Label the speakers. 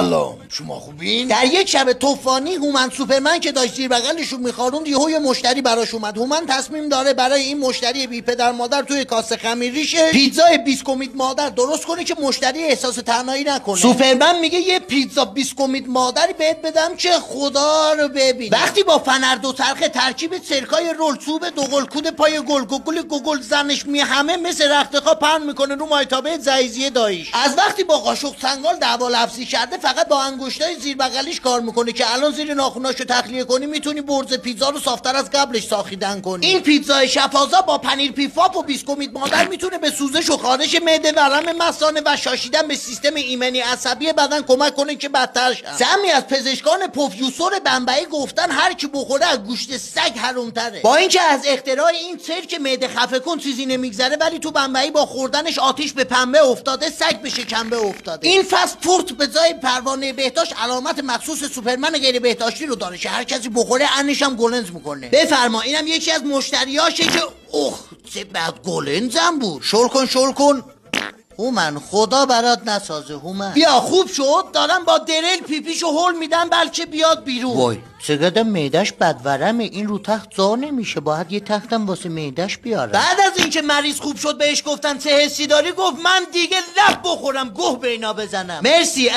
Speaker 1: سلام، شما خوبین؟ در یک شب طوفانی هومن سوپرمن که داشت زیر بغلشون میخاروند یهو یه مشتری براش اومد. هومن تصمیم داره برای این مشتری بی پدر مادر توی کاسه خمیریشه پیتزای بیسکویت مادر درست کنه که مشتری احساس تنهایی نکنه. سوپرمن میگه یه پیتزا بیسکویت مادری بهت بدم که خدا رو ببین. وقتی با فنر دو چرخه ترکیب سرکای رول چوب دوقل کود پای گل زنش همه مثل رختخواب پهن میکنه رو مایتابه زایزی داییش. از وقتی با قاشق سنگال دعوا لفظی کرده فقط با انگشتای زیر بغلیش کار میکنه که الان زیر ناخوناشو تخلیه کنی میتونی برز پیتزا رو صافتر از قبلش ساخیدن کنی. این پیتزای شفازا با پنیر پیفاپ و بیسکویت مادر میتونه به سوزش و خارش معده، ورم مثانه و شاشیدن به سیستم ایمنی عصبی بدن کمک کنه که بدتر شه. سمی از پزشکان پروفیسور بمبئی گفتن هر کی بخوره از گوشت سگ حرومتره. با اینکه از اختراع این سرک معده خفه کن چیزی نمیگذره، ولی تو بمبئی با خوردنش آتیش به پنبه افتاده، سگ به شکمبه افتاده. این فست فود به جای پروانه بهداشت علامت مخصوص سوپرمن غیر بهداشتی رو داره که هر کسی بخوره انش هم گلنز میکنه. بفرما اینم یکی از مشتریاشه که چه بد گلنزم بود. شل کن هومن، خدا برات نسازه هومن. بیا خوب شد، دارم با درل پیپیشو هول میدم بلکه بیاد بیرون. وای چقدر معدش بدورمه، این رو تخت جا نمیشه، باید یه تختم واسه معدش بیارم. بعد از اینکه مریض خوب شد بهش گفتن چه حسی داری، گفت من دیگه لب بخورم گه به اینا بزنم. مرسی